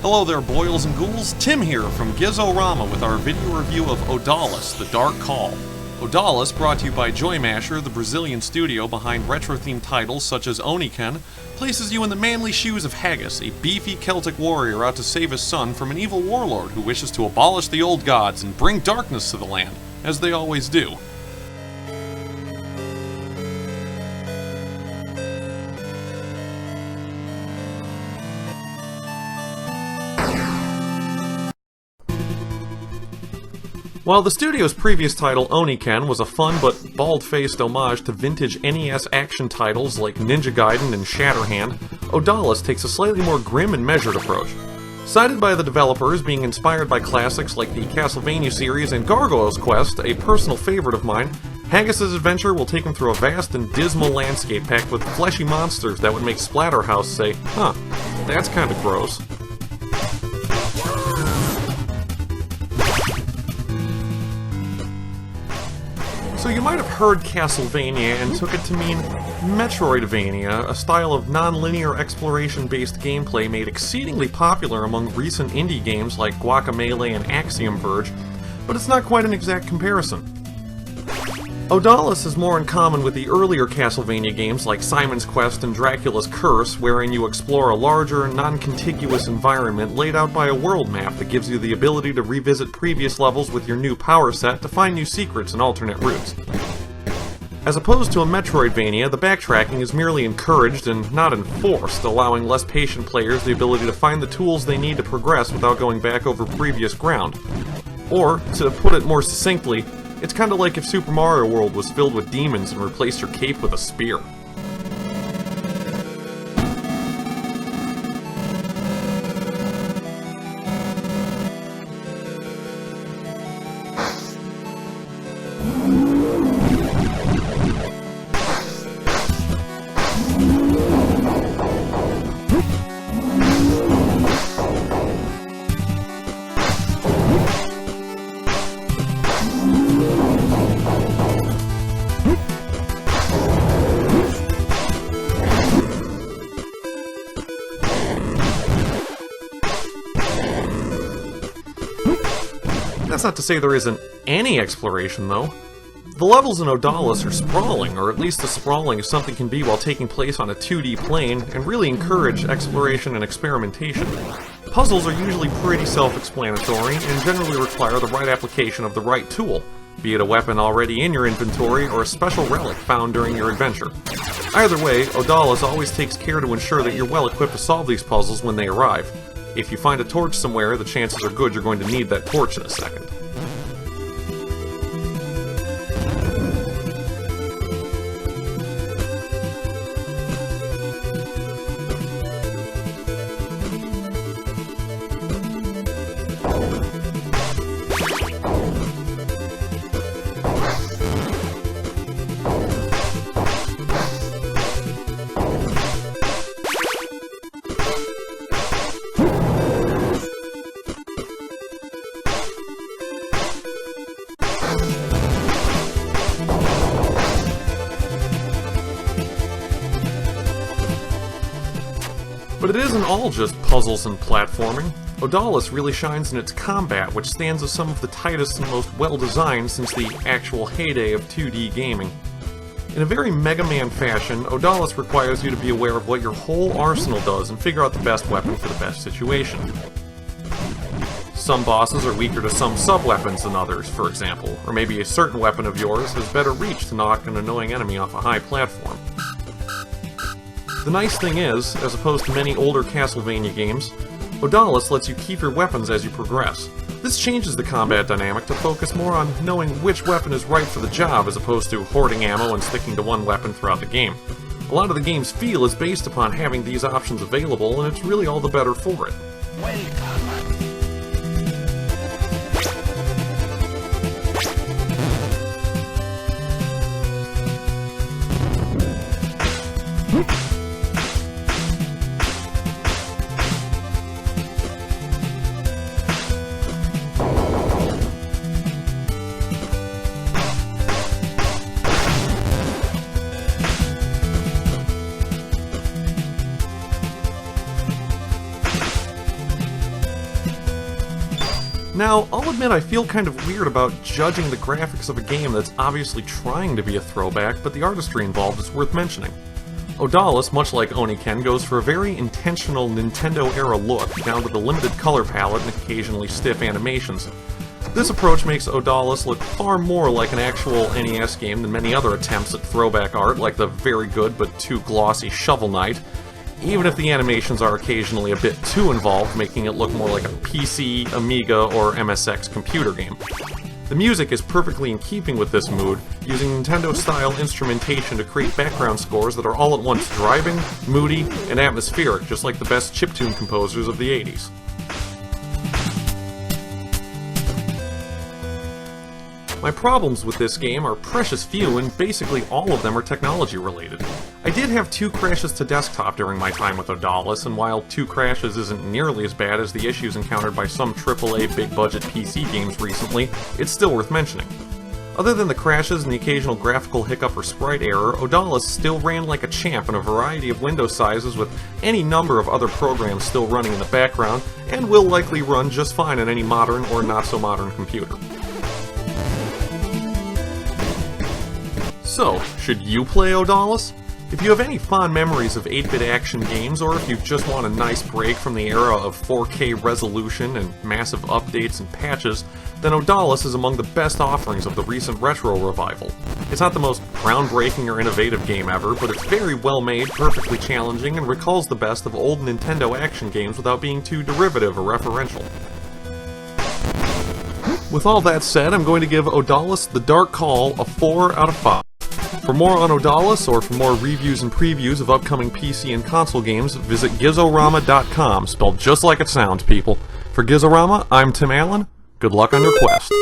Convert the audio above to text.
Hello there, boils and ghouls. Tim here from GIZORAMA with our video review of Odallus, The Dark Call. Odallus, brought to you by Joymasher, the Brazilian studio behind retro-themed titles such as Oniken, places you in the manly shoes of Haggis, a beefy Celtic warrior out to save his son from an evil warlord who wishes to abolish the old gods and bring darkness to the land, as they always do. While the studio's previous title, Oniken, was a fun but bald-faced homage to vintage NES action titles like Ninja Gaiden and Shatterhand, Odallus takes a slightly more grim and measured approach. Cited by the developers being inspired by classics like the Castlevania series and Gargoyle's Quest, a personal favorite of mine, Haggis' adventure will take him through a vast and dismal landscape packed with fleshy monsters that would make Splatterhouse say, "Huh, that's kinda gross." So you might have heard Castlevania and took it to mean Metroidvania, a style of non-linear exploration-based gameplay made exceedingly popular among recent indie games like Guacamelee and Axiom Verge, but it's not quite an exact comparison. Odallus is more in common with the earlier Castlevania games like Simon's Quest and Dracula's Curse, wherein you explore a larger, non-contiguous environment laid out by a world map that gives you the ability to revisit previous levels with your new power set to find new secrets and alternate routes. As opposed to a Metroidvania, the backtracking is merely encouraged and not enforced, allowing less patient players the ability to find the tools they need to progress without going back over previous ground. Or, to put it more succinctly, it's kinda like if Super Mario World was filled with demons and replaced your cape with a spear. That's not to say there isn't any exploration, though. The levels in Odallus are sprawling, or at least as sprawling as something can be while taking place on a 2D plane, and really encourage exploration and experimentation. Puzzles are usually pretty self-explanatory, and generally require the right application of the right tool, be it a weapon already in your inventory or a special relic found during your adventure. Either way, Odallus always takes care to ensure that you're well equipped to solve these puzzles when they arrive. If you find a torch somewhere, the chances are good you're going to need that torch in a second. But it isn't all just puzzles and platforming. Odallus really shines in its combat, which stands as some of the tightest and most well-designed since the actual heyday of 2D gaming. In a very Mega Man fashion, Odallus requires you to be aware of what your whole arsenal does and figure out the best weapon for the best situation. Some bosses are weaker to some sub-weapons than others, for example, or maybe a certain weapon of yours has better reach to knock an annoying enemy off a high platform. The nice thing is, as opposed to many older Castlevania games, Odallus lets you keep your weapons as you progress. This changes the combat dynamic to focus more on knowing which weapon is right for the job as opposed to hoarding ammo and sticking to one weapon throughout the game. A lot of the game's feel is based upon having these options available, and it's really all the better for it. Welcome. Now, I'll admit I feel kind of weird about judging the graphics of a game that's obviously trying to be a throwback, but the artistry involved is worth mentioning. Odallus, much like Oniken, goes for a very intentional Nintendo-era look, down to the limited color palette and occasionally stiff animations. This approach makes Odallus look far more like an actual NES game than many other attempts at throwback art, like the very good but too glossy Shovel Knight, even if the animations are occasionally a bit too involved, making it look more like a PC, Amiga, or MSX computer game. The music is perfectly in keeping with this mood, using Nintendo-style instrumentation to create background scores that are all at once driving, moody, and atmospheric, just like the best chiptune composers of the 80s. My problems with this game are precious few, and basically all of them are technology related. I did have 2 crashes to desktop during my time with Odallus, and while 2 crashes isn't nearly as bad as the issues encountered by some AAA big-budget PC games recently, it's still worth mentioning. Other than the crashes and the occasional graphical hiccup or sprite error, Odallus still ran like a champ in a variety of window sizes with any number of other programs still running in the background, and will likely run just fine on any modern or not-so-modern computer. So, should you play Odallus? If you have any fond memories of 8-bit action games, or if you just want a nice break from the era of 4K resolution and massive updates and patches, then Odallus is among the best offerings of the recent retro revival. It's not the most groundbreaking or innovative game ever, but it's very well made, perfectly challenging, and recalls the best of old Nintendo action games without being too derivative or referential. With all that said, I'm going to give Odallus the Dark Call a 4 out of 5. For more on Odallus, or for more reviews and previews of upcoming PC and console games, visit GIZORAMA.com, spelled just like it sounds, people. For GIZORAMA, I'm Tim Allen. Good luck on your quest.